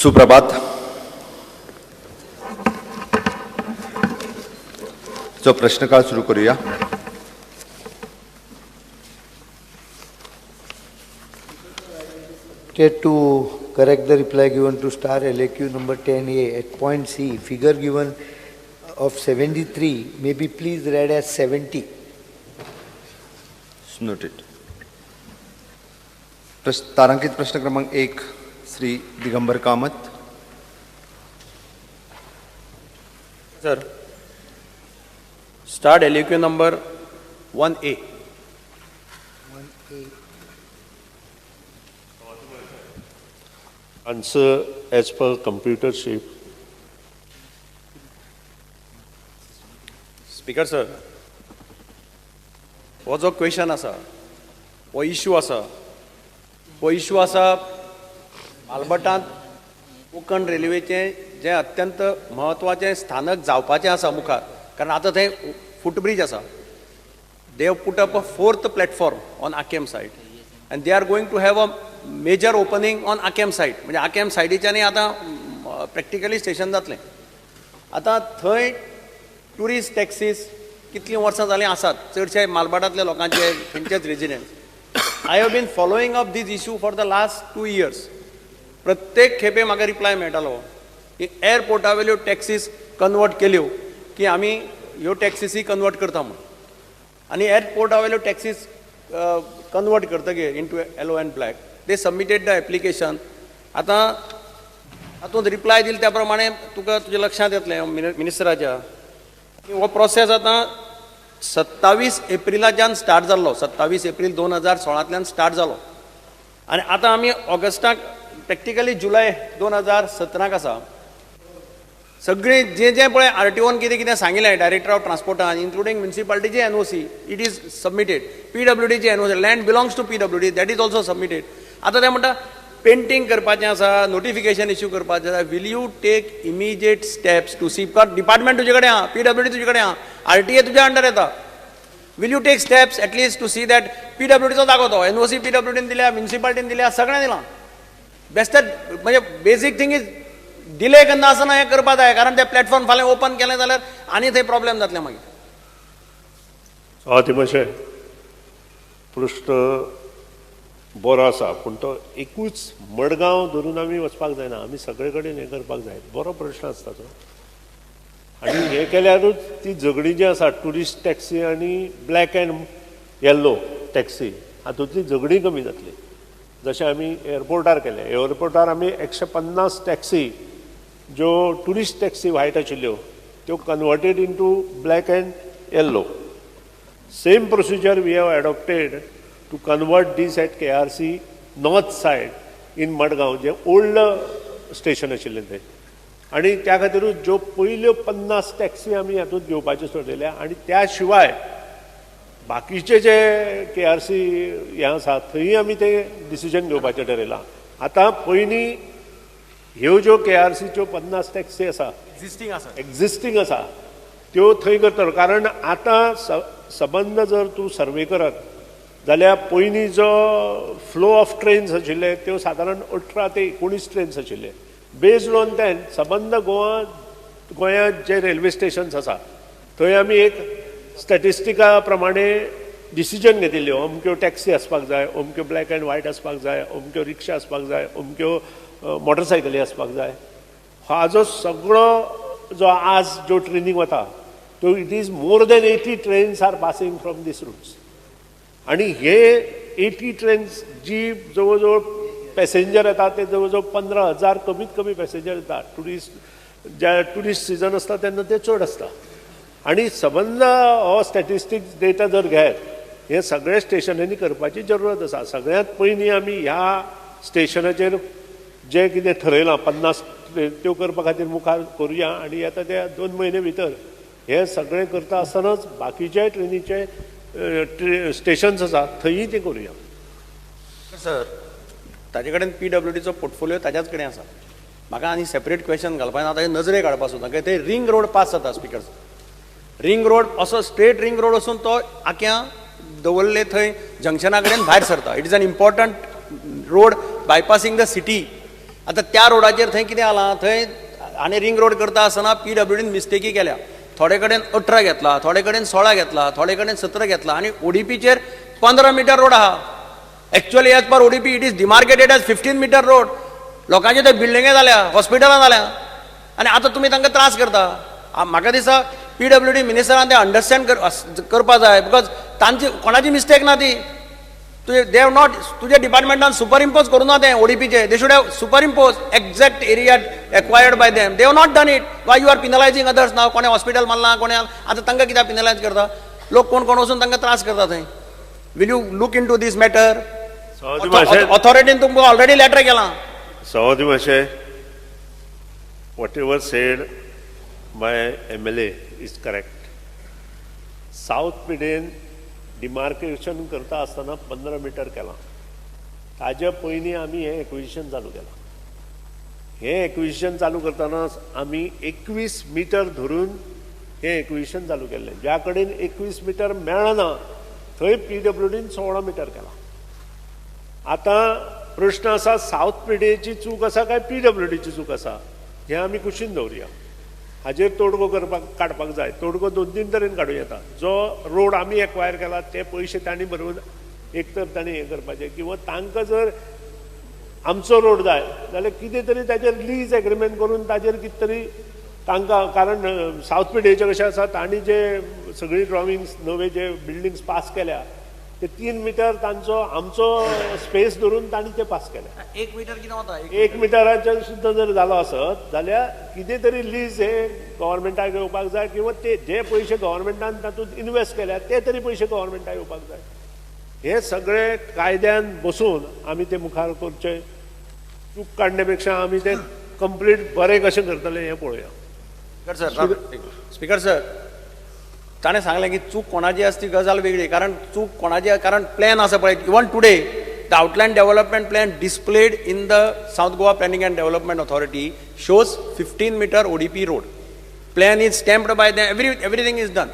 सुप्रभात. जो प्रश्नकाळ सुरू करूया. To correct the reply given to star LAQ number 10A at point C, figure given of 73 may be please read as 70. Noted. तारांकित प्रश्न क्रमांक 1 Shri Digambar Kamat. Sir, start LAQ number 1A. Answer as per computer shape. Speaker sir, हो जो question आसा, हो issue आसा मालबटांत कोंकण रेल्वेचें जें अत्यंत म्हत्वाचें स्थानक जावपाचें आसा मुखार, कारण आतां थंय फुटब्रीज आसा. They have put up a 4th platform on Akem side and they are going to have a major opening on Akem side. म्हणजे आकेम सायडीच्यानी आतां प्रॅक्टिकली स्टेशन जातलें. आतां थंय ट्युरिस्ट टॅक्सीस कितलीं वर्सां जालीं आसात, चडशे मालबाटांतल्या लोकांचे थंयचेच residents. I have been following up this issue for the last 2 years. प्रत्येक खेपे म्हाका रिप्लाय मेळटालो की एअरपोर्टा वयल्यो टॅक्सीस कन्वर्ट केल्यो की आमी ह्यो टॅक्सीसी कन्वर्ट करता म्हणून. आनी एअरपोर्टा वयल्यो टॅक्सीस कन्वर्ट करतकीर into yellow and black they submitted the application. आतां हातूंत रिप्लाय दिले त्या प्रमाणे तुका तुज्या लक्षांत येतलें मिनिस्टराच्या की हो प्रोसेस आतां 27 एप्रिलाच्यान स्टार्ट जाल्लो. 27 एप्रील 2016 स्टार्ट जालो आनी आतां आमी ऑगस्टाक प्रॅक्टिकली जुलय 2017 आसा. सगळें जें पळय RTOन कितें कितें सांगिल्लें डायरेक्टर ऑफ ट्रान्सपोर्टान इन्क्लुडींग म्युनिसिपालिटीची NOC इट इज सबमिटेड. PWDची NOC land belongs to PWD that is also submitted. आतां ते म्हणटा पेंटिंग करपाचें आसा, नोटिफिकेशन इश्यू करपाचें आसा. Will you take immediate steps to see, because department तुजे कडेन आहा, PWD तुजे कडेन आहा, RTA तुज्या अंडर येता. Will you take steps at least to see that PWDचो दाखवतो NOC PWDन दिल्या, म्युनिसिपालिटीन दिल्या, सगळ्यांक दिलां. बेस्टर म्हणजे बेसीक थिंग इज डिले करना आसतना हें करपा जाय, कारण तें प्लॅटफॉर्म फाल्यां ओपन केलें जाल्यार आनी थंय प्रॉब्लेम जातले मागीर. ते मातशें प्रश्न बरो आसा, पूण तो एकूच मडगांव धरून आमी वचपाक जायना. आमी सगळे कडेन हें करपाक जाय. बरो प्रश्न आसता तो. आनी हें केल्यारूच ती झगडी जी आसा ट्युरिस्ट टॅक्सी आनी ब्लॅक एंड येल्लो टॅक्सी हातूंतली झगडी कमी जातली. जशें आमी एअरपोर्टार केलें. एअरपोर्टार आमी 150 टॅक्सी ज्यो ट्युरिस्ट टॅक्सी व्हायट आशिल्ल्यो त्यो converted into black and yellow. Same procedure we have adopted to convert this at KRC north side in Madgaon, जें ओल्ड स्टेशन आशिल्लें तें. आनी त्या खातीरूच ज्यो पयल्यो 50 टॅक्सी आमी हातूंत घेवपाच्यो थरयल्या. आनी त्या शिवाय बाकीचे जे KRC हें आसा थंय आमी तें डिसिजन घेवपाचें थारायलां. आतां पयलीं ह्यो ज्यो KRCच्यो 50 टॅक्सी आसा एक्झिस्टींग आसा त्यो थंय करतलो. कारण आतां सबंद जर तूं सर्वे करत जाल्यार पयलीं जो फ्लो ऑफ ट्रेन्स आशिल्ले त्यो सादारण 18 ते 19 ट्रेन्स आशिल्ले. बेज्ड ऑन दॅट सबंद गोंयांत जे रेल्वे स्टेशन्स आसा थंय आमी एक स्टॅटिस्टिका प्रमाणे डिसिजन घेतिल्ल्यो. अमक्यो टॅक्सी आसपाक जाय, अमक्यो ब्लॅक एंड व्हायट आसपाक जाय, अमक्यो रिक्षा आसपाक जाय, अमक्यो मोटरसायकली आसपाक जाय. हाजो सगळो जो आज ज्यो ट्रेनीक वता तो it is more than 80 trains are passing from this routes. आनी हे 80 ट्रेन्स जी जवळ जवळ पॅसेंजर येता ते जवळ जवळ 15,000 कमीत कमी पॅसेंजर येता. ट्युरिस्ट सिजन आसता तेन्ना ते चड आसता. आनी सबंद हो स्टॅटिस्टिक्स डेटा जर घेत हे सगळे स्टेशनांनी करपाची जरूरत आसा. सगळ्यांत पयलीं आमी ह्या स्टेशनाचेर जे कितें थरयलां 50 त्यो करपा खातीर मुखार करुया. आनी येता त्या 2 म्हयने भितर हे सगळें करता आसतनाच बाकीचे ट्रेनीचे स्टेशन्स आसा थंयय तें करुया. सर, ताजे कडेन PWDचो पोर्टफोलियो ताज्याच कडेन आसा. म्हाका आनी सेपरेट क्वेश्चन घालपाक आतां नजरे काडपा सुद्दां कित्याक थंय रिंग रोड पास जाता. स्पिकर, रिंग रोड असो स्ट्रेट रिंग रोड वचून तो आख्या दवरले थंय जंक्शना कडेन भायर सरता. It is an important road bypassing the city. आतां त्या रोडाचेर थंय कितें जालां, थंय आनी रिंग रोड करता आसतना PWDन मिस्टेकी केल्या. थोडे कडेन 18 घेतला, थोडे कडेन 16 घेतला, थोडे कडेन 17 घेतला आनी ODPचेर 15 मिटर रोड आहा. Actually as per ODP it is demarcated as 15 metre road. लोकांचे थंय बिल्डिंगे जाल्या, हॉस्पिटलां जाल्या आनी आतां तुमी तांकां त्रास करता. म्हाका दिसता PWD मिनिस्टरान ते अंडरस्टँड करपा जाय, बिकॉज तांची कोणाची मिस्टेक ना ती. दे हॅव नॉट, तुज्या डिपार्टमेंटान सुपर इम्पोज करूं ना तें ODPचे. They should have super impose exact area acquired by them. They have not done it. Why you are penalising others now. कोणे हॉस्पिटल मारला, कोणे आतां तांकां कित्याक पिनलायज करता? लोक कोण कोण वचून तांकां त्रास करता थंय. Will you look into this matter? ऑथॉरिटीन तुमकां ऑलरेडी लेटर केलां. सवादी मातशें, whatever said by MLA is correct. South पिडेन डिमार्केशन करता आसतना 15 मिटर केलां. ताजे पयलीं आमी हें एक्विजिशन चालू केलां. हें एक्विजिशन चालू करतना आमी 21 मिटर धरून हें एक्विजिशन चालू केल्लें. ज्या कडेन 21 मिटर मेळना थंय PWDन 16 मिटर केलां. आतां प्रश्न आसा, साऊथ पिडेची चूक आसा काय PWDची चूक आसा हें आमी कुशीन दवरया. हाजेर तोडगो काडपाक जाय. तोडगो 2-3 तरेन काडूं येता. जो रोड आमी एक्वायर केला ते पयशे तांणी भरून एक तर तांणी हें करपाचें, किंवा तांकां जर आमचो रोड जाय जाल्यार कितें तरी ताजेर लीज एग्रीमेंट करून ताजेर कितें तरी तांकां, कारण साऊथ पिडेचें कशें आसा, तांणी जे सगळी ड्रॉविंग्स नवे जे बिल्डिंग्स पास केल्या ते 3 मिटर तांचो आमचो स्पेस धरून तांणी ते पास केल्या. 1 मिटर कितें वता? 1 मिटराचेर सुद्दां जर जालो आसत जाल्यार कितें तरी लीज हे गव्हर्मेंटाक येवपाक जाय, किंवा ते जे पयशे गव्हर्मेंटान तातूंत इन्वेस्ट केल्या ते तरी पयशे गव्हर्मेंटाक येवपाक जाय. हे सगळे कायद्यान बसून आमी ते मुखार करचे. चूक काडणे पेक्षा आमी ते कंप्लीट बरें कशें करतले हें पळोवया. स्पीकर सर, ताणें सांगलें की चूक कोणाची आसा ती गजाल वेगळी, कारण चूक कोणाची, कारण प्लॅन आसा पळय, even today the outline development plan displayed in the South Goa Planning and Development Authority shows 15 metre ODP road. Plan is stamped by them, everything is done.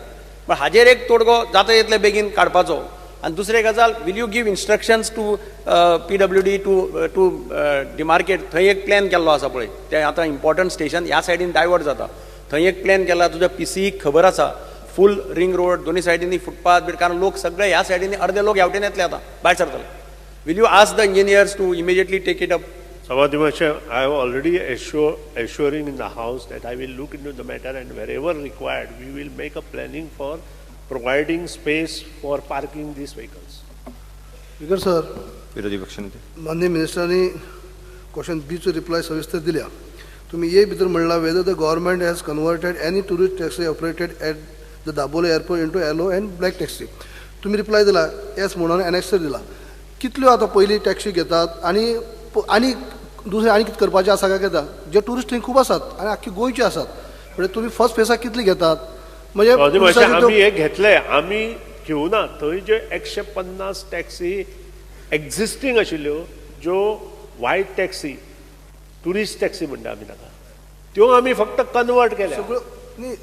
पण हाजेर एक तोडगो जाता तितले बेगीन काडपाचो. आनी दुसरी गजाल, will you give instructions to PWD to demarcate. थंय एक प्लॅन केल्लो आसा पळय, तें आतां इम्पॉर्टंट स्टेशन ह्या सायडीन डायवर्ट जाता. थंय एक प्लॅन केला, तुज्या PCक खबर आसा, फूल रिंग रोड, दोन्ही सायडींनी फुटपाथ बीट, कारण लोक सगळे ह्या सायडींनी अर्दे लोक ह्यावटेन येतले आतां भायर सरतले. Will you ask the engineers to immediately take it up? Savadi Mashe, I have already assuring in the house that I will look into the matter, and wherever required, we will make a planning for providing space for parking these vehicles. Speaker sir, विरोधी पक्षनेते. माननीय मिनिस्टरांनी question बीचो reply सविस्तर दिल्या. तुम्ही हे भितर म्हणला, whether the government has converted any tourist taxi operated at the Dabolim airport into yellow and black taxi. तुम्ही रिप्लाय दिला येस म्हणून, एनेक्सर दिला. कितल्यो आतां पयली टॅक्सी घेतात आनी दुसरें आनी कितें करपाचें आसा काय घेता? जे टुरिस्ट थंय खूब आसात आनी आख्खी गोंयचे आसात, म्हणजे तुमी फर्स्ट फेसाक कितली घेतात? म्हणजे आमी हे घेतले, आमी घेवना. थंय जे 150 टॅक्सी एक्झिस्टींग आशिल्ल्यो, ज्यो व्हायट टॅक्सी, टुरिस्ट टॅक्सी म्हणटा आमी ताका, त्यो आमी फक्त कन्वर्ट केल्या.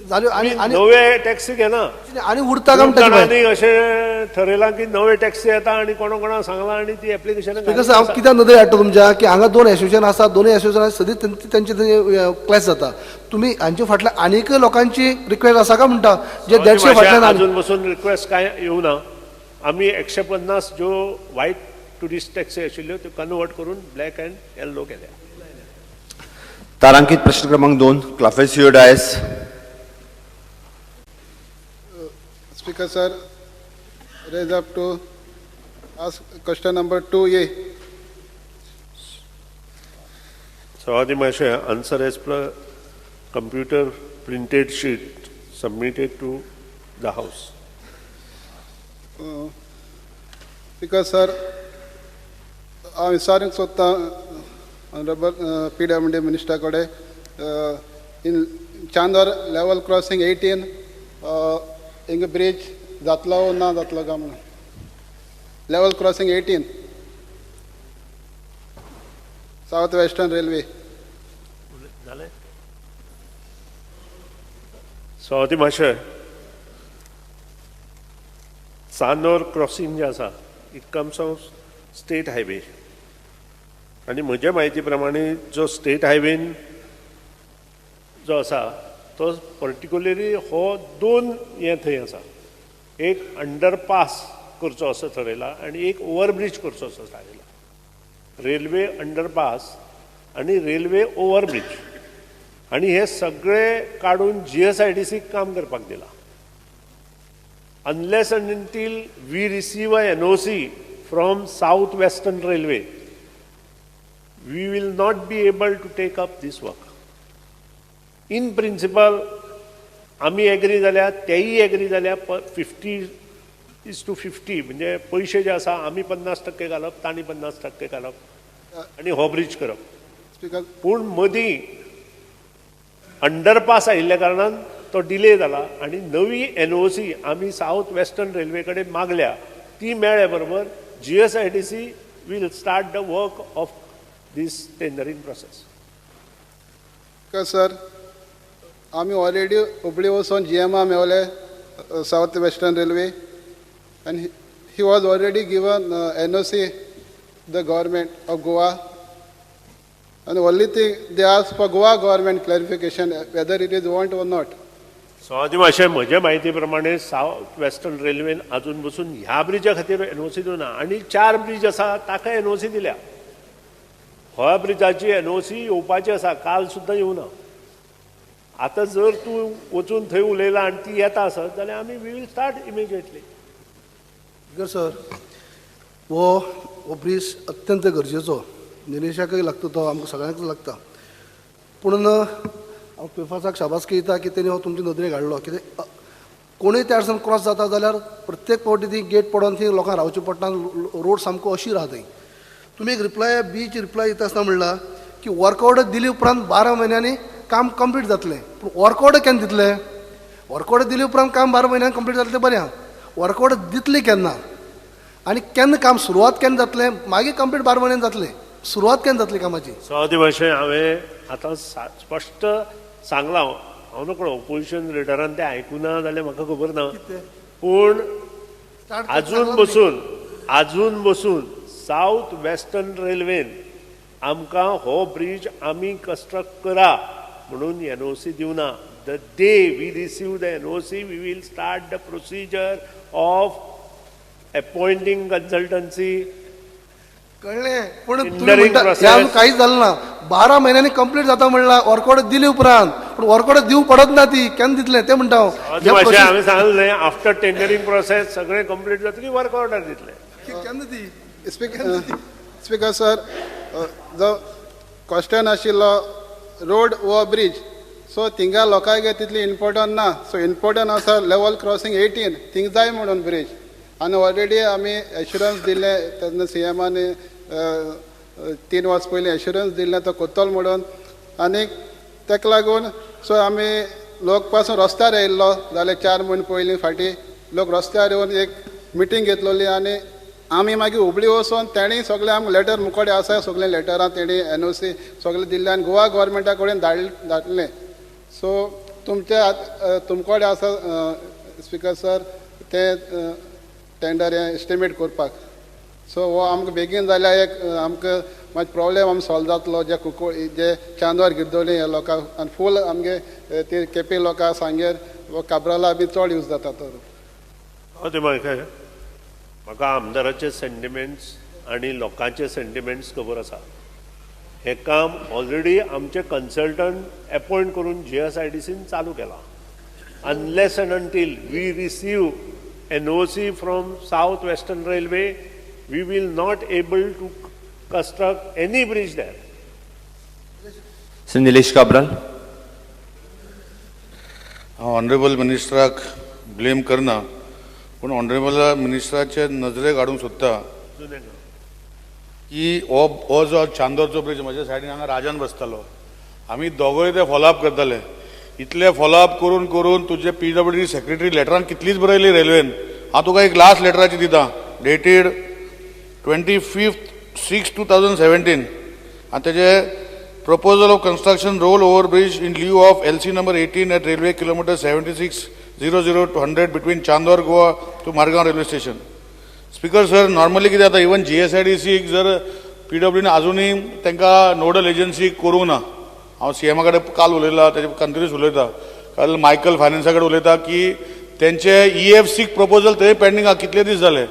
जाल्यो आनी नवे टॅक्सी घेना. आनी उरता काय म्हणटा? आनी अशें ठरयलां की नवे टॅक्सी येता आनी कोणा सांगलां आनी ती एप्लिकेशन. बिकॉज हांव कित्याक नदर हाडटा तुमच्या, की हांगा 2 एसोसिएशन आसा, दोनूय एसोसिएशनां सदींच तेंचे क्लॅश जाता. तुमी हांचे फाटल्यान आनीक लोकांची रिक्वेस्ट आसा काय म्हणटा, जे 150 फाटल्यान अजून पसून रिक्वेस्ट काय येवना. आमी 150 ज्यो व्हायट टुरिस्ट टॅक्सी आशिल्ल्यो त्यो कन्वर्ट करून ब्लॅक अँड येल्लो केल्या. तारांकित प्रश्न क्रमांक 2, क्लाफेसियो Dias. Speaker sir, raise up to ask question number 2A. Savadi Mashe, answer as per computer printed sheet submitted to the house. Speaker sir, I'm sorry स्वतः honorable PWD minister कडे in Chandwar level crossing 18 हिंग bridge जातलो ना जातलो काय म्हणून. Level crossing 18 south Western railway. Savadi Mashe, Chandwar crossing जे आसा, it comes of state highway. आनी म्हजे म्हायती प्रमाणे जो स्टेट हायवेन जो आसा तो पर्टिक्युलरी हो 2 हे थंय आसा. एक अंडरपास करचो असो ठरयला आनी एक ओवरब्रिज करचो असो थारायला. रेल्वे अंडरपास आनी रेल्वे ओवरब्रिज आनी हे सगळे काडून GSIDCक काम करपाक दिला. Unless and until we receive a NOC from South Western Railway, we will not be able to take up this work. In principle, आमी एग्री जाल्यार तेयी एग्री जाल्यार 50:50 म्हणजे पयशे जे आसा आमी 50% घालप तांणी 50% घालप आनी हो ब्रिज करप. स्पीकर पूण मदीं अंडरपास आयिल्ल्या कारणान तो डिले जाला आनी नवी NOC आमी साऊथ वेस्टर्न रेल्वे कडेन मागल्या ती मेळ्ळे बरोबर GSIDC will start the work of this tendering process. Sir आमी ऑलरेडी हुबळी वचून GMA मेवले South Western Railway and he was already given NOC the government of Goa, and the only thing they asked for Goa government clarification whether it is want or not. So आदी मातशें म्हजे म्हायती प्रमाणे south western रेल्वेन अजून बसून ह्या Brezza खातीर NOC दिवना आनी 4 ब्रिज आसा ताका NOC दिल्या. ह्या ब्रिजाची NOC येवपाची आसा, काल सुद्दां येवना. आतां जर तूं वचून थंय उलयला आनी ती येता आसत जाल्यार आमी we will start immediately. Sir हो ब्रिज अत्यंत गरजेचो, निलेशाकय लागता तो, आमकां सगळ्यांक लागता. पूण हांव पेफासाक शाबासकी दिता की तेणी हो तुमचे नदरेक हाडलो. कित्याक कोणूय त्या आडसान क्रॉस जाता जाल्यार प्रत्येक फावटी ती गेट पडोवन थंय लोकांक रावचें पडटा, रोड सामको अशी राहा थंय. तुमी एक रिप्लाय बीच रिप्लाय दिता आसतना म्हणला की वर्कआवट दिले उपरांत 12 म्हयन्यांनी काम कंप्लीट जातलें. पूण वर्कआवट केन्ना दितले? वर्कआवट दिले उपरांत काम 12 म्हयन्यांनी कंप्लीट जातलें तें बरें आहा. वर्कआवट दितले केन्ना आनी केन्ना काम सुरवात केन्ना जातलें, मागीर कंप्लीट 12 म्हयन्यान जातलें. सुरवात केन्ना जातली कामाची? सो आदी मातशें हांवें आतां स्पश्ट सांगलां. हांव नकळो ओपोजिशन लिडरान तें आयकुना जाल्यार म्हाका खबर ना. पूण आजून बसून साऊथ वेस्टर्न रेल्वेन आमकां हो ब्रिज आमी कंस्ट्रक्ट करा म्हणून NOC दिवना. The day we receive the NOC we will start the procedure of appointing consultancy. कळ्ळें. पूण कांयच जालें ना. 12 म्हयन्यांनी कंप्लीट जाता म्हणला वर्कआवट दिले उपरांत. पूण वर्कआवट दिवंक पडत ना ती केन्ना दितलें तें म्हणटा हांव. हांवें सांगलें आफ्टर टेंडरींग प्रोसेस सगळें कंप्लीट जातकीर वर्कआवटार दितलें. केन्ना ती? स्पीकर सर जो क्वेश्चन आशिल्लो रोड ओवर ब्रिज, सो थिंगा लोकांक तितली इम्पॉर्टंट ना. सो इम्पॉर्टंट आसा लेवल क्रॉसिंग 18 थिंग जाय म्हणून ब्रिज. आनी ऑलरेडी आमी एश्युरन्स दिल्ले तेन्ना CMानी 3 वर्स पयलीं एश्युरन्स दिल्लें तो कोत्तोल म्हणून. आनीक ताका लागून सो आमी लोक पासून रस्त्यार येयल्लो जाल्यार 4 म्हयने पयलीं फाटीं लोक रस्त्यार येवन एक मिटींग घेतलोली आनी आमी मागीर हुबळी वचून तेणी सगळें आमकां लेटर मुकोडे आसा सगळें लेटरां तेणी NOC सगळें दिल्लें आनी गोवा गोवोरमेंटा कडेन धाडलें. सो तुमकोडे आसा स्पीकर सर तें टेंडर हें एस्टिमेट करपाक. सो हो आमकां बेगीन जाल्यार एक आमकां मातशें प्रॉब्लेम आमकां सॉल्व जातलो. जे चांदोर गिरदोली हे लोकांक आनी फूल आमगे ती केपी लोकां सांगेर काब्राला बी चड यूज जाता. तर म्हाका आमदाराचे सेंटिमेंट्स आनी लोकांचे सेंटिमेंट्स खबर आसा. हें काम ऑलरेडी आमचे कन्सल्टंट अपॉयंट करून GSIDCन चालू केलां. Unless and until we receive NOC from South Western Railway, we will not able to construct any bridge there. Sir Nilesh Kabral. Honourable मिनिस्टराक ब्लेम करना, पूण ऑनरेबल मिनिस्टराचे नजरेक हाडूंक सोदता की हो जो चांदोरचो ब्रिज म्हज्या सायडीन हांगा राजान बसतालो, आमी दोगोय ते फॉलोअप करताले. इतले फॉलोअप करून करून तुजे PWD सेक्रेटरी लेटरान कितलीच बरयली रेल्वेन. हांव तुका एक लास्ट लेटराची दिता, डेटेड 25/6/2017, आनी तेजे proposal of construction roll over bridge in lieu of LC number 18 at railway kilometer 7600 to 100 between Chandor Goa to Margaon railway station. Speaker sir, normally कितें जाता, even GSIDC जर PWDन आजुनूय तांकां नोडल एजन्सी करूंक ना. हांव CM कडेन काल उलयलां, तेजे कंटिन्यूस उलयता. काल मायकल फायनान्सा कडेन उलयता की तेंचे EFC प्रपोजल थंय पेंडींग आहा, कितले दीस जाले.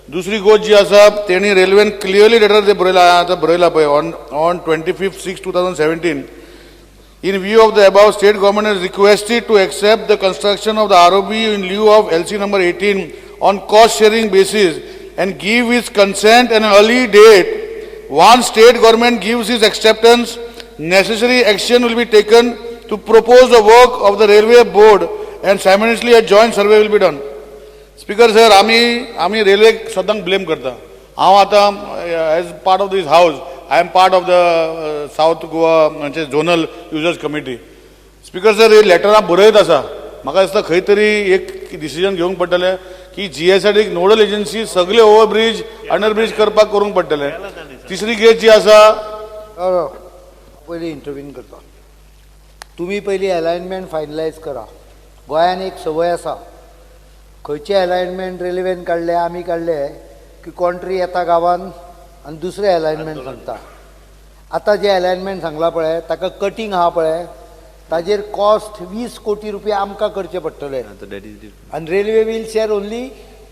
दुसरी गोष्ट जी आसा, तेणी रेल्वेन क्लियरली लेटर ते बरयला, आतां बरयला पळय on 25/6/2017. In view of the above, state government is requested to accept the construction of the ROB in lieu of LC number 18 on cost sharing basis and give its consent and an early date. Once state government gives its acceptance, necessary action will be taken to propose the work of the railway board and simultaneously a joint survey will be done. Speaker sir, आमी railway सदांच blame करता. हांव आतां as part of this house I am part of the South Goa Zonal Users Committee. Speaker sir, हे लेटरां बरयत आसा. म्हाका दिसता खंय तरी एक डिसिजन घेवंक पडटलें की GSRTक नोडल एजन्सी सगळे ओव्हरब्रिज, अंडरब्रिज करपाक करूंक पडटलें. तिसरी केस जी आसा, पयलीं इंटरव्यून करता. तुमी पयलीं अलायनमेंट फायनलायज करा. गोंयान एक संवय आसा, खंयचे अलायनमेंट रेल्वेन काडले, आमी काडले की कॉन्ट्री येता गांवान आनी दुसरे अलायनमेंट सांगता. आतां जे अलायनमेंट सांगला पळय ताका कटींग आहा पळय, ताजेर कॉस्ट 20 कोटी रुपया आमकां करचे पडटले. आनी railway will share only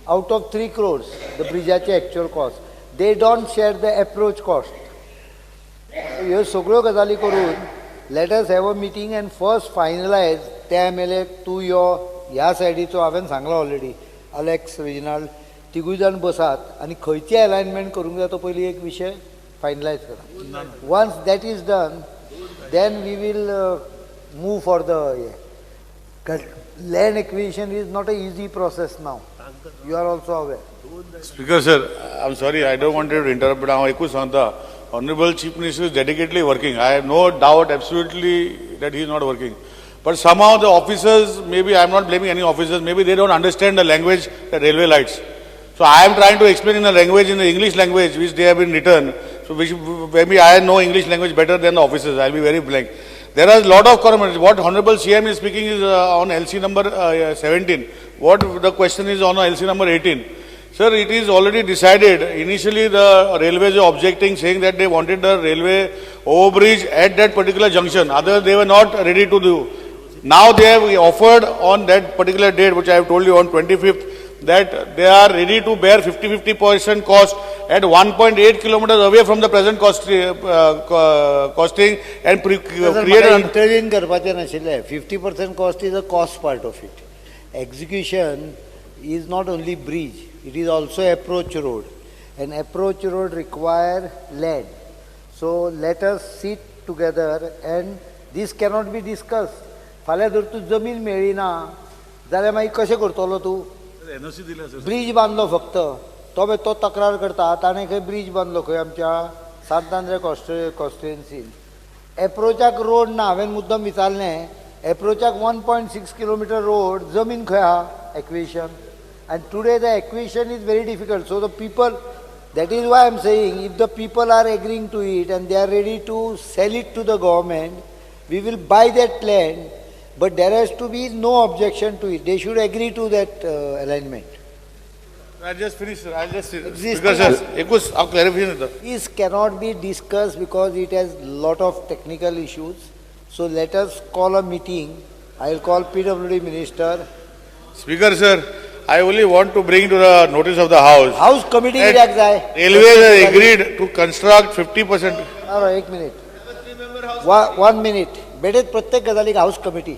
out of 3 crores the ब्रिजाचे actual cost. They don't share the approach cost. ह्यो सगळ्यो गजाली करून let us have a meeting and first finalise. त्या MLA तूं यो, ह्या सायडीचो हांवें सांगला ऑलरेडी, अलेक्स रिजिनाल्ड, तिगूय जाण बसात आनी खंयचे अलायनमेंट करूंक जाय तो पयलीं एक विशय फायनलायज करा. Once that is done, then we will move for the हे. Land acquisition is not a easy process now. You are also aware. Speaker sir, I am sorry, I don't want to interrupt, but हांव एकूच सांगता, Honorable Chief Minister is dedicatedly working. I have no doubt absolutely that he is not working. But somehow the officers, maybe I am not blaming any officers, maybe they don't understand the language that railway likes. So I am trying to explain in the language, in the English language, which they have been written. So which maybe I know English language better than the officers. I will be very blank. There are a lot of comments. What Honorable CM is speaking is on LC number 17. What the question is on LC number 18. Sir, it is already decided. Initially, the railways were objecting, saying that they wanted the railway overbridge at that particular junction. Others, they were not ready to do. Now they have offered on that particular date, which I have told you on 25th, that they are ready to bear 50% cost at 1.8 kilometers away from the present costing and create an intervene करपाचें नाशिल्लें. 50% cost is a cost part of it. Execution is not only bridge, it is also approach road, and approach road require land. So let us sit together and this cannot be discussed. फाल्यां जर तूं जमीन मेळ्ळी ना जाल्यार मागीर कशें करतलो तूं? ब्रिज बांदलो फक्त, तो तक्रार करता ताणें खंय ब्रिज बांदलो खंय आमच्या सांतांद्रे कॉन्स्टिट्युएन्सीन. एप्रोचाक रोड ना. हांवें मुद्दम विचारलें, एप्रोचाक 1.6 किलोमिटर रोड, जमीन खंय आहा acquisition? And today the acquisition is very difficult. So the people, that is why I am saying, if the people are agreeing to it and they are ready to sell it to the government, we will buy that land, but there has to be no objection to it. They should agree to that alignment. I'll just finish, sir. I'll just because sir, clarification. This cannot be discussed because it has lot of technical issues. So let us call a meeting. I will call PWD Minister. Speaker sir, I only want to bring to the notice of the House. House committee Railways has agreed to construct 50%. No, 1 minute. 1 minute. Better प्रत्येक गजालीक House committee.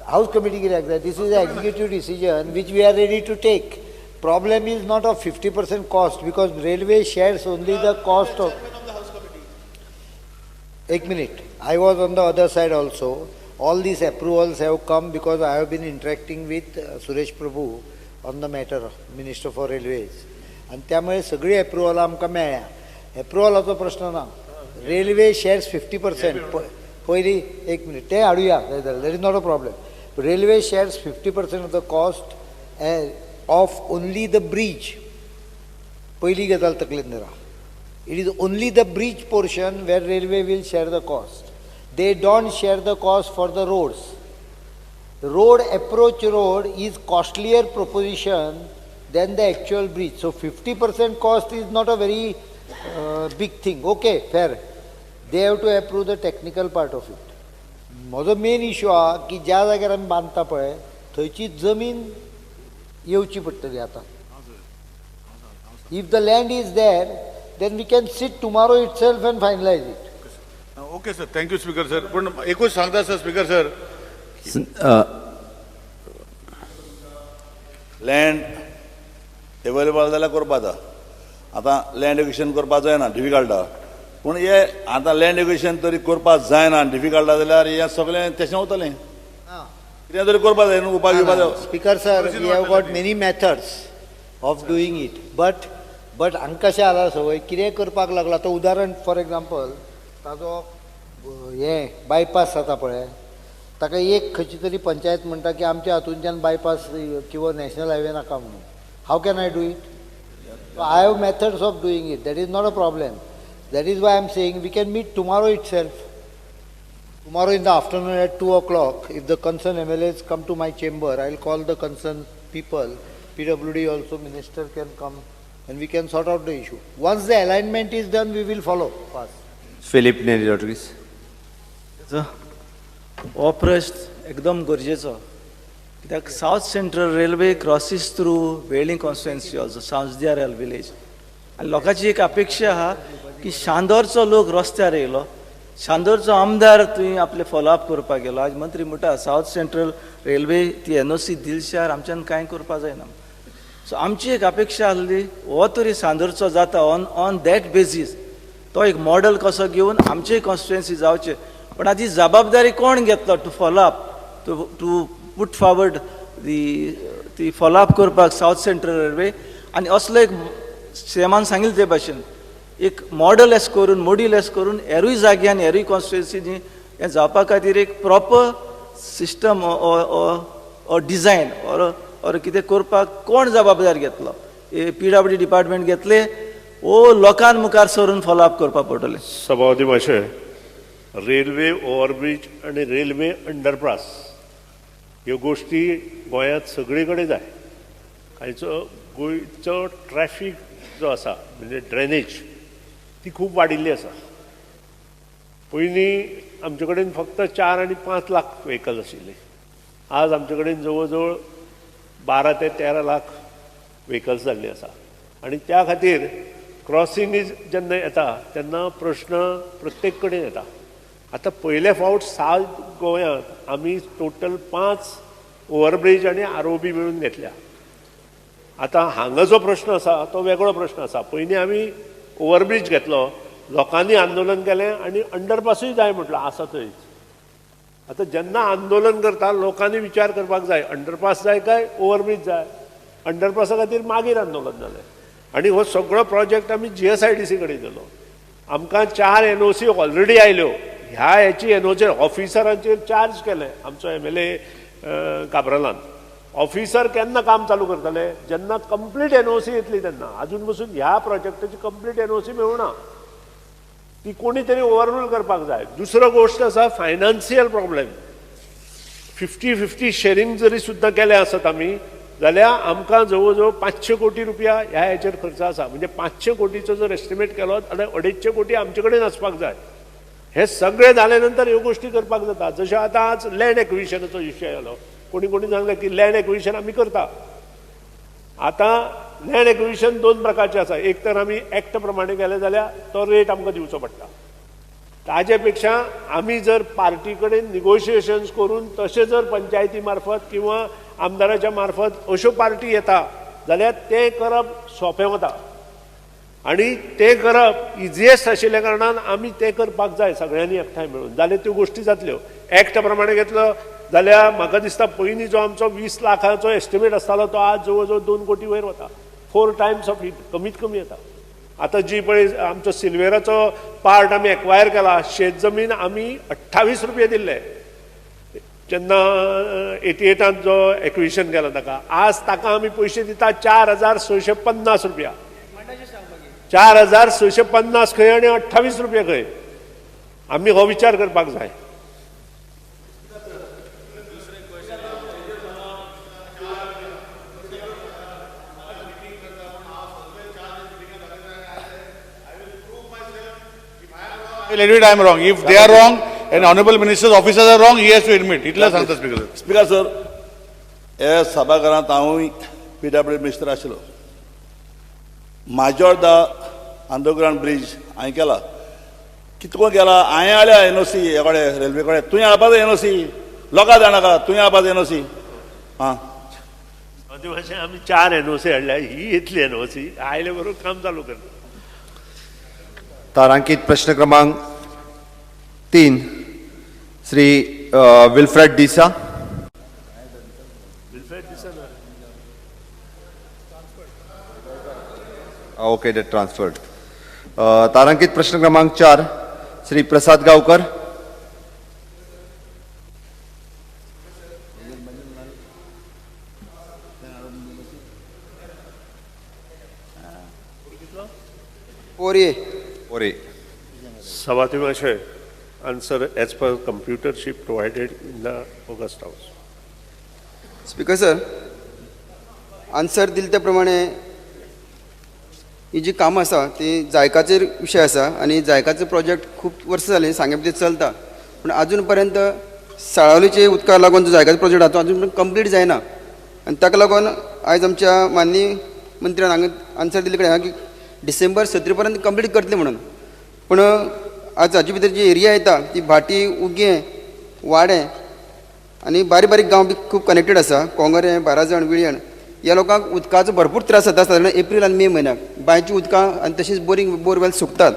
House committee कित्याक जाय? This is an executive decision which we are ready to take. Problem is not of 50% cost because railway shares only the cost of. 1 minute. I was on the other side also. All these approvals have come because I have been interacting with Suresh Prabhu on the matter, Minister for Railways. And त्यामुळे सगळी approval आमकां मेळ्ळ्या. अप्रुवलाचो प्रश्न ना. Railway shares 50%. पयलीं 1 minute. ते हाडुया. There is not a problem. Railway shares 50% of the cost of only the bridge. पयली गजाल तकलेंत दवरा. It is only the bridge portion where railway will share the cost. They don't share the cost for the roads. The road approach road is costlier proposition than the actual bridge. So 50% cost is not a very big thing. Okay, fair. They have to approve the technical part of it. म्हजो main issue हा की ज्या जाग्यार आमी बांदता पळय थंयची जमीन येवची पडटली आतां. If the land is there, then we can sit tomorrow itself and finalize it. Okay sir, thank you speaker sir. पण एकूच सांगता sir speaker sir, land available जाल्यार करपा जाता. आतां लँड एक्विशन करपाक जायना, डिफिकल्ट आहा. पूण हे आतां लँड एक्विशन तरी करपाक जायना, डिफिकल्ट आहा जाल्यार हें सगळें तशें वतलें. कितें तरी करपाक जाय न्हू, उपाय घेवपाक जाय. Speaker sir, we have got many methods of doing it. But हांगा कशें जाला सवय कितें करपाक लागला तो उदाहरण फॉर एग्जाम्पल ताजो हें बायपास जाता पळय ताका एक खंयची तरी पंचायत म्हणटा की आमच्या हातूंच्यान बायपास किंवा नॅशनल हायवे नाका म्हणून. How can I do it? I have methods of doing it. That is not a problem. That is why I am saying we can meet tomorrow itself. Tomorrow in the afternoon at 2 o'clock, if the concerned MLAs come to my chamber, I will call the concerned people. PWD also, minister can come and we can sort out the issue. Once the alignment is done, we will follow fast. Philip Neri Rodrigues. हो प्रश्न एकदम गरजेचो कित्याक south central railway crosses through Velim constituency also सांजदियार village आनी लोकांची एक अपेक्षा आहा की शांदोरचो लोक रस्त्यार येयलो, शांदोरचो आमदार थंय आपले फॉलोअप करपाक गेलो. आज मंत्री म्हणटा सावथ सेंट्रल रेल्वे ती एनओसी दिलशार आमच्यान कांय करपाक जायना. सो आमची एक अपेक्षा आसली हो तरी सांदोरचो जाता ऑन दॅट बेजीस तो एक मॉडल कसो घेवन आमचे कॉन्स्टिट्युएन्सी जावचे. पण आतां ही जबाबदारी कोण घेतलो to follow up to put forward ती फॉलोअप करपाक सावथ सेंट्रल रेल्वे. आनी असलो एक सेमान सांगिल्ले ते भाशेन एक मॉडल एस करून मॉड्यूल एस करून हेरूय जाग्यान हेरूय कॉन्स्टिट्युएन्सी हें जावपा खातीर एक proper system or design or कितें करपाक कोण जबाबदार घेतलो. PWD डिपार्टमेंट घेतले ओ लोकांन मुखार सरून फॉलोअप करपाक पडटलें. सभापती मातशें, रेल्वे ओव्हरब्रिज आनी रेल्वे अंडरपास ह्यो गोश्टी गोंयांत सगळे कडेन जाय. गोंयचो ट्रॅफीक जो आसा म्हणजे ड्रेनेज ती खूब वाडिल्ली आसा. पयलीं आमचे कडेन फक्त 4 आनी 5 लाख व्हेकल आशिल्ले. आज आमचे कडेन जवळ जवळ 12 ते 13 लाख व्हेकल्स जाल्ली आसा. आनी त्या खातीर क्रॉसींग जेन्ना येता तेन्ना प्रश्न प्रत्येक कडेन येता. आतां पयले फावट सावथ गोंयांत आमी टोटल 5 ओव्हरब्रिज आनी ROB मेळून घेतल्या. आतां हांगा जो प्रश्न आसा तो वेगळो प्रश्न आसा. पयलीं आमी ओव्हरब्रिज घेतलो, लोकांनी आंदोलन केलें आनी अंडरपासूय जाय म्हटलो आसा थंयच. आतां जेन्ना आंदोलन करता लोकांनी विचार करपाक जाय अंडरपास जाय काय ओव्हरब्रिज जाय. अंडरपासा खातीर मागीर आंदोलन जालें आनी हो सगळो प्रोजेक्ट आमी GSIDC कडेन दिलो. आमकां 4 NOC ऑलरेडी आयल्यो. ह्या हेची NOC ऑफिसरांचेर चार्ज केलें आमचो MLA काब्रालान. ऑफिसर केन्ना काम चालू करतले जेन्ना कंप्लीट NOC येतली तेन्ना. अजून पसून ह्या प्रोजेक्टाची कंप्लीट NOC मेळुना. ती कोणी तरी ओव्हररूल करपाक जाय. दुसरो गोश्ट आसा फायनान्शियल प्रॉब्लेम. 50-50 शेअरिंग जरी सुद्दां केलें आसत आमी जाल्यार आमकां जवळ जवळ 500 कोटी रुपया ह्या हेचेर खर्च आसा. म्हणजे 500 कोटीचो जर एस्टिमेट केलो जाल्यार 250 कोटी आमचे कडेन आसपाक जाय. हे सगळे जाले नंतर ह्यो गोश्टी करपाक जाता. जशें आतां आज लँड एक्विशनाचो विशय आयलो. कोणी सांगलें की लँड एक्विशन आमी करता. आतां लँड एक्विशन 2 प्रकारचे आसा. एक तर आमी एक्ट प्रमाणे केले जाल्यार तो रेट आमकां दिवचो पडटा. ताजे पेक्षा आमी जर पार्टी कडेन निगोशिएशन्स करून तशें जर पंचायती मार्फत किंवा आमदाराच्या मार्फत अश्यो पार्टी येता जाल्यार तें करप सोंपें वता. आनी तें करप इजिएस्ट आशिल्ल्या कारणान आमी तें करपाक जाय सगळ्यांनी एकठांय मेळून. जाल्यार त्यो गोश्टी जातल्यो. एक्ट प्रमाणे घेतलो जाल्यार म्हाका दिसता पयलीं जो आमचो 20 लाखाचो एस्टिमेट आसतालो तो आज जवळ जवळ 2 कोटी वयर वता. 4 टायम्स ऑफ इट कमीत कमी येता. आतां जी पळय आमचो सिल्वेराचो पार्ट आमी एक्वायर केला शेत जमीन आमी 28 रुपये दिल्ले जेन्ना 88 जो एक्विशन केला ताका. आज ताका आमी पयशे दिता 4,650 रुपया. 4,650 खंय आनी 28 रुपया खंय. आमी हो विचार करपाक जाय. Let it I am wrong. If they are wrong and honorable ministers officers are wrong, he has to admit. इतलं सांगता स्पीकर. स्पीकर सर, हे सभाघरांत हांवूय PWD मिनिस्टर आशिल्लो. म्हाजो द अंडरग्राउंड ब्रिज हांवें केला. कितको केला? हांवें हाडल्या NOC हे कडेन रेल्वे कडेन. तुवें हाडपाचो NOC. लोकां जाणाका तुवें हाडपाचो NOC. हां. मातशें आमी 4 NOC हाडल्या, ही येतली NOC आयले बरोबर काम चालू करता. तारांकित प्रश्न क्रमांक 3 Shri Wilfred D'Souza. Okay, date transferred. तारांकित प्रश्न क्रमांक 4 श्री प्रसाद गावकर. ओरे. सभापती answer as per computer chip provided in the August House. Speaker sir, answer दिले त्या प्रमाणे ही जी कामां आसा ती जायकाचेर विशय आसा आनी जायकाचो प्रोजेक्ट खूब वर्सां जालीं सांगे भितर चलता, पूण अजून पर्यंत साळावलीचे उदका लागून जो जायकाचो प्रोजेक्ट आसा तो अजून कंप्लीट जायना. आनी ताका लागून आयज आमच्या माननीय मंत्र्यान हांगा आन्सर दिल्ले कडेन की डिसेंबर 17 पर्यंत कंप्लीट करतले म्हणून. पूण आज हाचे भितर जी एरिया येता ती भाटी, उगें, वाडें आनी बारीक बारीक गांव बी खूब कनेक्टेड आसा. कोंगरें, बाराजण, विळयण ह्या लोकांक उदकाचो भरपूर त्रास जाता सादारण एप्रील आनी मे म्हयन्याक. बांयची उदकां आनी तशीच बोरवेल सुकतात.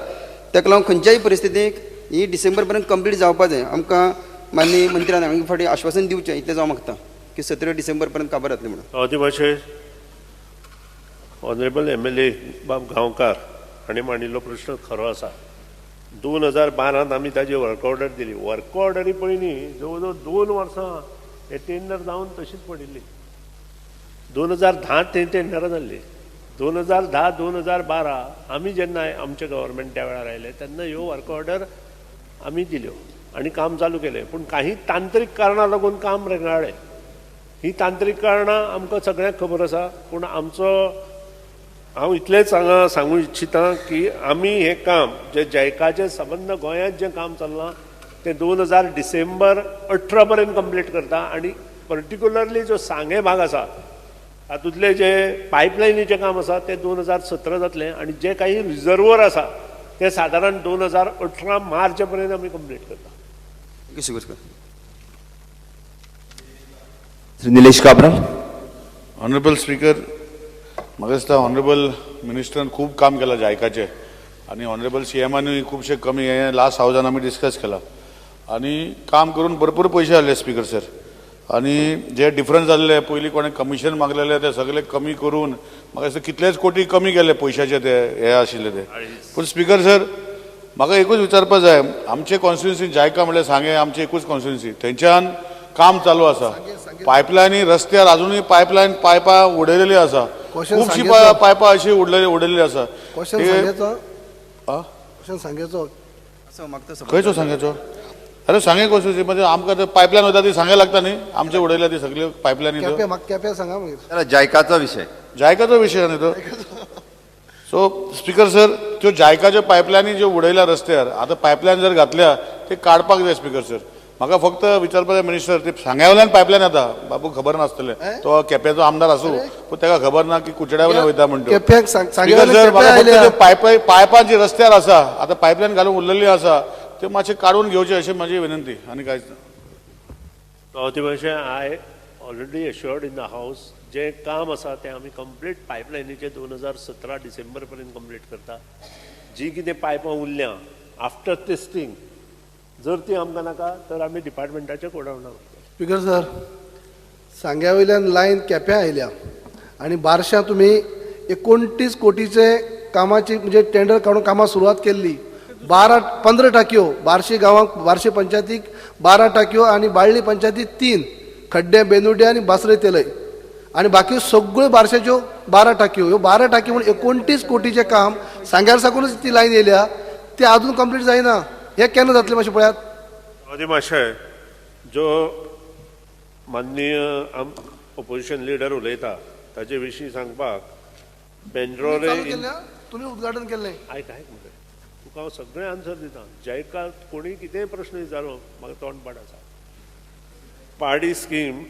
ताका लागून खंयच्याय परिस्थितीक ही डिसेंबर पर्यंत कंप्लीट जावपा जाय. आमकां माननीय मंत्र्यान हांगा फाटीं आश्वासन दिवचें इतलें जावं मागता की 17 डिसेंबर पर्यंत काबार जातलें म्हणून. ती भाशेन ऑनरेबल MLA बाब गांवकार हाणें मांडिल्लो प्रश्न खरो आसा. 2012 आमी ताजी वर्क ऑर्डर दिली. वर्क ऑर्डरी पयलीं जवळ जवळ 2 वर्सां हे टेंडर जावन तशीच पडिल्ली. 2010 ते टेंडरां जाल्ली. 2010-2012 आमी जेन्ना आमचे गव्हर्मेंट त्या वेळार आयले तेन्ना ह्यो वर्क ऑर्डर आमी दिल्यो आनी काम चालू केलें. पूण काही तांत्रीक कारणां लागून काम रेंगाळ्ळें. ही तांत्रीक कारणां आमकां सगळ्यांक खबर आसा. पूण हांव इतलेंच सांगूं इच्छिता की आमी हें काम जे जायकाचें संबंद गोंयांत जें काम चल्लां तें 2000 डिसेंबर 18 पर्यंत कंप्लीट करता. आनी पर्टिक्युलरली जो सांगे भाग आसा तातूंतले जे पायपलायनीचें काम आसा तें 2017 जातलें आनी जे काही रिजर्वर आसा ते सादारण 2018 मार्च पर्यंत आमी कंप्लीट करता. श्री निलेश काब्राल. ऑनरेबल स्पीकर, म्हाका दिसता ऑनरेबल मिनिस्टरान खूब काम केलां जायकाचें आनी ऑनरेबल CMानूय खुबशे कमी हें लास्ट हावजान आमी डिस्कस केलां आनी काम करून भरपूर पयशे आसले स्पीकर सर. आनी जे डिफरन्स जाल्ले पयलीं कोणें कमिशन मागलेलें ते सगळे कमी करून म्हाका दिसता कितलेच कोटी कमी केले पयशाचे ते हे आशिल्ले ते. पूण स्पीकर सर म्हाका एकूच विचारपाक जाय, आमचे कॉन्स्टिट्युन्सी जायका म्हणल्यार सांगे आमची एकूच कॉन्स्टिट्युन्सी, थंयच्यान काम चालू आसा. पायपलायनी रस्त्यार अजूनय पायपां उडयलेली आसा. खुबशी पायपां अशी उडयलेली आसा. खंयचो सांगेचो? अरे सांगे कॉन्स्टिट्युन्सी म्हणजे आमकां पायपलायन वता ती सांगे लागता न्ही, आमचे उडयल्या ती सगळ्यो पायपलायनी. जायकाचो विशय. जायकाचो विशय न्ही तो. सो स्पीकर सर, त्यो जायकाच्यो पायपलायनी ज्यो उडयल्या रस्त्यार आतां पायपलायन जर घातल्या ते काडपाक जाय स्पीकर सर. म्हाका फक्त विचारपाक जाय मिनिस्टर, ते सांग्यावयल्यान पायपलायन येता, बाबू खबर नासतलें, तो केप्याचो आमदार आसूं पूण ताका खबर ना की कुचड्या वयल्यान वयता म्हणटा. स्पीकर सर म्हाका फक्त पायपां जी रस्त्यार आसा आतां पायपलायन घालून उरलेली आसा ते मातशे काडून घेवचे अशी म्हाजी विनंती, आनी कांयच ना. ते भाशेन आय ऑलरेडी एश्युअर्ड इन द हावस जे काम आसा तें आमी कंप्लीट पायपलायनीचे 2017 डिसेंबर पर्यंत कंप्लीट करता. जी कितें पायपां उरल्या आफ्टर टेस्टिंग जर ती आमकां नाका तर आमी डिपार्टमेंटाच्या कोडावणा. स्पीकर सर, सांग्या वयल्यान लायन केप्यां आयल्या आनी बारश्यां तुमी 29 कोटीचे कामाची म्हणजे टेंडर काडून कामां सुरवात केल्ली. 15 टाकयो बार्शी गांवांक, बार्शी पंचायतीक 12 टाकयो आनी बाळ्ळी पंचायतीक 3 खड्डे, बेनुड्डे आनी बासरे तेलय आनी बाकी सगळ्यो बारशेच्यो 12 टाकयो. ह्यो 12 टाकयो म्हणून 29 कोटीचें काम सांग्यार साकूनच ती लायन येयल्या, ती आजून कंप्लीट जायना. हे केन्ना जातलें मातशें पळयात. मातशें जो माननीय ऑपोजिशन लिडर उलयता ताचे विशीं सांगपाक बेंड्रोरे तुमी उद्घाटन केल्लें. आयक तुका हांव सगळें आन्सर दिता जायका कोणी कितेंय प्रश्न विचारो म्हाका तोंडपाट आसा Padi scheme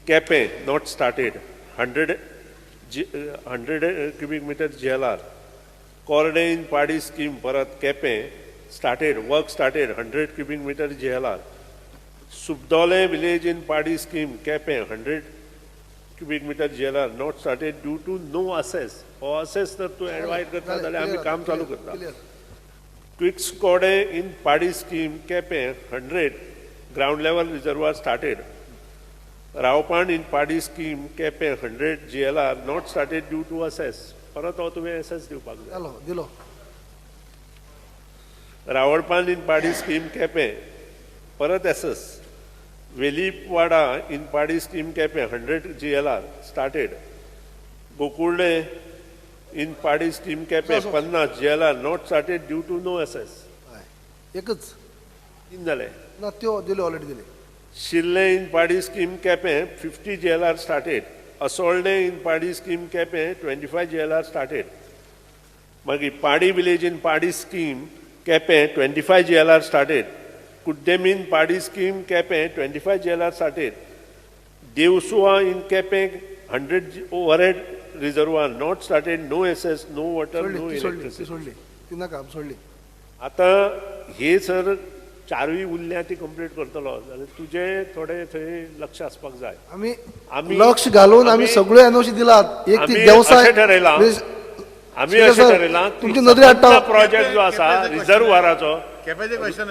Quepem not started 100 cubic meter GLR Corday in Padi scheme परत Quepem started work started 100 cubic meter GLR Subdole village in Padi scheme Quepem 100 cubic meter GLR not started due to no assess or assess तर तू ऍडवाइज करता जाल्यार आमी काम चालू करता Quicks Corday in Padi scheme Quepem 100 ground level reservoir started Raopan in Padi scheme Quepem 100 GLR not started due to assess परत हांव तुवें assess दिवपाक जाय हॅलो दिलो रावळपान इन पाडी स्कीम केपें परत assess Velipwada in Padi scheme Quepem 100 GLR started Gokulle in Padi scheme Quepem 50 GLR not started due to no assess एकच तीन जाले ना त्यो दिले ऑलरेडी दिले Shille in Padi scheme Quepem 50 GLR started Asolde in Padi scheme Quepem 25 GLR started मागीर Padi village in Padi scheme Quepem 25 GLR started Cuddem in Padi scheme Quepem 25 GLR started Devsua in Quepem 100 overhead reservoir not started no SS no water no electricity सोडली ती नाका सोडली आता हे सर चारूय उरल्या ती कंप्लीट करतलो जाल्यार तुजे थोडे थंय लक्ष आसपाक जाय आम्ही लक्ष घालून आम्ही सगळे एनओसी दिलात एक ती देवसाय आम्ही अशें ठरयलां तुमची नदरे हाडटा प्रोजेक्ट जो आसा रिजर्वाराचो केपेचे क्वेश्चन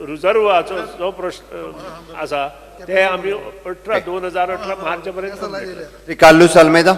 रिजर्वाचो जो प्रश्न आसा ते आमी 2018 मार्च पर्यंत Carlos Almeida.